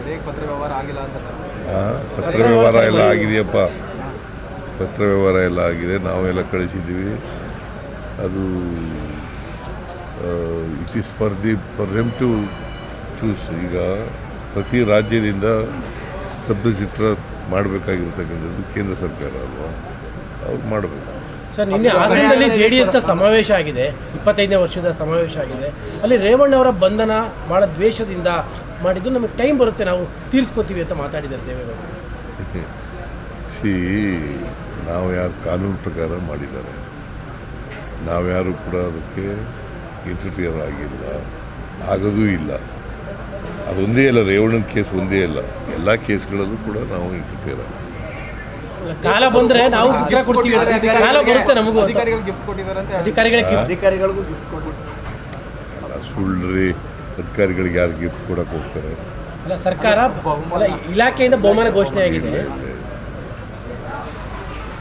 ಸರಿಯಾಗಿ ಪತ್ರ ವ್ಯವಹಾರ ಆಗಿಲ್ಲ ಅಂತ ಸರ್. ಪತ್ರ ವ್ಯವಹಾರ ಎಲ್ಲ ಆಗಿದೆಯಪ್ಪ, ಪತ್ರ ವ್ಯವಹಾರ ಎಲ್ಲ ಆಗಿದೆ, ನಾವೆಲ್ಲ ಕಳಿಸಿದ್ದೀವಿ. ಅದು it is for them to choose. ಈಗ ಪ್ರತಿ ರಾಜ್ಯದಿಂದ ಸ್ತಬ್ಧಚಿತ್ರ ಮಾಡಬೇಕಾಗಿರ್ತಕ್ಕಂಥದ್ದು ಕೇಂದ್ರ ಸರ್ಕಾರ ಅಲ್ವಾ, ಅವ್ರು ಮಾಡಬೇಕು. ಸರ್, ನಿನ್ನೆ ಹಾಸನದಲ್ಲಿ JDS ಸಮಾವೇಶ ಆಗಿದೆ, 25ನೇ ವರ್ಷದ ಸಮಾವೇಶ ಆಗಿದೆ. ಅಲ್ಲಿ ರೇವಣ್ಣವರ ಬಂಧನ ಭಾಳ ದ್ವೇಷದಿಂದ ಮಾಡಿದ್ದು, ನಮಗೆ ಟೈಮ್ ಬರುತ್ತೆ, ನಾವು ತೀರಿಸ್ಕೋತೀವಿ ಅಂತ ಮಾತಾಡಿದ್ದಾರೆ ದೇವೇಗೌಡರು. ನಾವು ಯಾರು ಕಾನೂನು ಪ್ರಕಾರ ಮಾಡಿದ್ದಾರೆ, ನಾವ್ಯಾರು ಕೂಡ ಅದಕ್ಕೆ ಇಂಟರ್ಫಿಯರ್ ಆಗಿಲ್ಲ, ಆಗೋದೂ ಇಲ್ಲ. ಅದೊಂದೇ ಅಲ್ಲ, ರೇವಣ್ಣನ ಕೇಸ್ ಒಂದೇ ಅಲ್ಲ, ಎಲ್ಲ ಕೇಸ್ಗಳಲ್ಲೂ ಕೂಡ ನಾವು ಇಂಟರ್ಫಿಯರ್ ಆಗ. ಕಾಲ ಬಂದರೆ ನಾವು ಉತ್ತರ ಕೊಡ್ತೀವಿ, ಕಾಲ ಬರುತ್ತೆ ನಮಗೂ. ಅಧಿಕಾರಿಗಳು ಗಿಫ್ಟ್ ಕೊಟ್ಟಿದ್ದಾರಂತೆ, ಅಧಿಕಾರಿಗಳಿಗೂ ಗಿಫ್ಟ್ ಅಲ್ಲ, ಸುಳ್ಳ್ರಿ, ಅಧಿಕಾರಿಗಳಿಗೆ ಯಾರು ಗಿಫ್ಟ್ ಕೊಡಕ್ಕೆ ಹೋಗ್ತಾರೆ? ಅಲ್ಲ, ಸರ್ಕಾರ ಅಲ್ಲ, ಇಲಾಖೆಯಿಂದ ಬಹುಮಾನ ಘೋಷಣೆ ಆಗಿದೆ,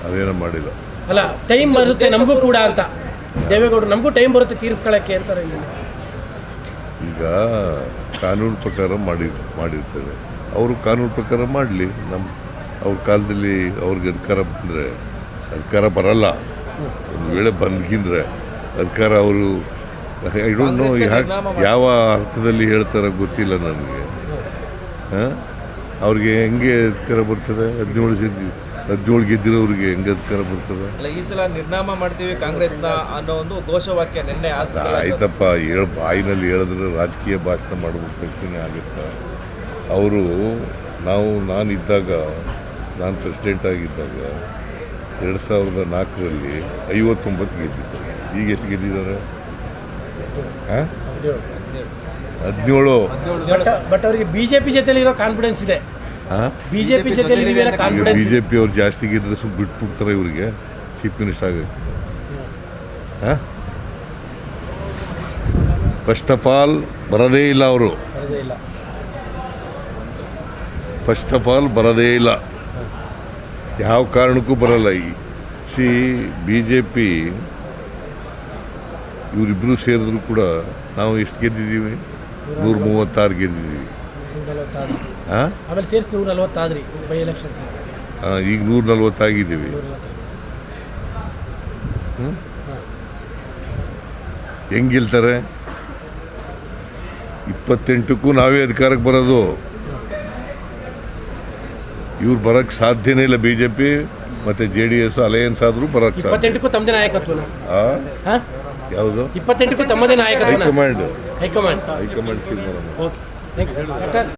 ಅದೇನೋ ಮಾಡಿಲ್ಲ. ಅಲ್ಲ, ಟೈಮ್ ಬರುತ್ತೆ ನಮಗೂ ಕೂಡ ಅಂತ ದೇವೇಗೌಡರು, ನಮಗೂ ಟೈಮ್ ಬರುತ್ತೆ ತೀರಿಸ್ಕೊಳ್ಳೋಕ್ಕೆ ಅಂತಾರೆ. ಈಗ ಕಾನೂನು ಪ್ರಕಾರ ಮಾಡಿರ್ತೇವೆ, ಅವರು ಕಾನೂನು ಪ್ರಕಾರ ಮಾಡಲಿ. ಅವ್ರ ಕಾಲದಲ್ಲಿ ಅವ್ರಿಗೆ ಅಧಿಕಾರ ಬಂದರೆ, ಅಧಿಕಾರ ಬರಲ್ಲ, ಒಂದು ವೇಳೆ ಬಂದ್ಗಿಂದ್ರೆ ಅಧಿಕಾರ ಅವರು ಐ ಡೋಂಟ್ ನೋ ಯಾವ ಅರ್ಥದಲ್ಲಿ ಹೇಳ್ತಾರೋ ಗೊತ್ತಿಲ್ಲ ನನಗೆ. ಅವ್ರಿಗೆ ಹೆಂಗೆ ಅಧಿಕಾರ ಬರ್ತದೆ? 17 ಗೆದ್ದಿರೋರಿಗೆ ಹೆಂಗೆ ಅಧಿಕಾರ ಬರ್ತದೆ? ಈ ಸಲ ನಿರ್ನಾಮ ಮಾಡ್ತೀವಿ ಕಾಂಗ್ರೆಸ್ನ ಅನ್ನೋ ಒಂದು ಘೋಷವಾಕ್ಯ ನಿನ್ನೆ ಆಯ್ತಪ್ಪ, ಬಾಯಿನಲ್ಲಿ ಹೇಳಿದ್ರೆ ರಾಜಕೀಯ ಭಾಷಣ ಮಾಡಬೇಕು ತಕ್ಷಣ ಆಗುತ್ತೆ. ಅವರು ನಾನಿದ್ದಾಗ, ನಾನು ಪ್ರೆಸಿಡೆಂಟ್ ಆಗಿದ್ದಾಗ 2004ರಲ್ಲಿ 59 ಗೆದ್ದಿದ್ದಾರೆ. ಈಗ ಎಷ್ಟು ಗೆದ್ದಿದ್ದಾರೆ? 17. ಬಟ್ ಅವರಿಗೆ ಬಿಜೆಪಿ ಜೊತೆಲಿ ಇರೋ ಕಾನ್ಫಿಡೆನ್ಸ್ ಇದೆ. ಬಿಜೆಪಿ ಜೊತೆಲಿ ಕಾನ್ಫಿಡೆನ್ಸ್. ಬಿಜೆಪಿ ಅವ್ರು ಜಾಸ್ತಿ ಗೆದ್ದರೆ ಸುಮ್ಮನೆ ಬಿಟ್ಬಿಡ್ತಾರೆ ಇವರಿಗೆ ಚೀಫ್ ಮಿನಿಸ್ಟರ್ ಆಗೋಕ್ಕೆ. ಫಸ್ಟ್ ಆಫ್ ಆಲ್ ಬರೋದೇ ಇಲ್ಲ ಅವರು, ಫಸ್ಟ್ ಆಫ್ ಆಲ್ ಬರೋದೇ ಇಲ್ಲ, ಯಾವ ಕಾರಣಕ್ಕೂ ಬರಲ್ಲ. BJP ಇವರಿಬ್ಬರು ಸೇರಿದ್ರು ಕೂಡ ನಾವು ಎಷ್ಟು ಗೆದ್ದಿದ್ದೀವಿ? 136 ಗೆದ್ದಿದ್ದೀವಿ. ಆಮೇಲೆ ಸೇರಿಸಿ 140 ಆದ್ರಿ ಬೈ ಎಲೆಕ್ಷನ್ಸ್. ಈಗ 140 ಆಗಿದ್ದೀವಿ. ಹೆಂಗೆ ಗೆಲ್ತಾರೆ? 28ಕ್ಕೂ ನಾವೇ ಅಧಿಕಾರಕ್ಕೆ ಬರೋದು. ಇವ್ರು ಬರೋಕ್ಕೆ ಸಾಧ್ಯನೇ ಇಲ್ಲ. BJP ಮತ್ತು JDS ಅಲಯನ್ಸ್ ಆದರೂ ಬರೋಕ್ಕೆ ಸಾಧ್ಯ. 28ಕ್ಕೂ ತಮ್ಮದೇ ನಾಯಕತ್ವ. ಯಾವುದು? 28ಕ್ಕೂ ತಮ್ಮದೇ ನಾಯಕತ್ವ. ಹೈಕಮಾಂಡ್ ತೀರ್ಮಾನ. ಓಕೆ.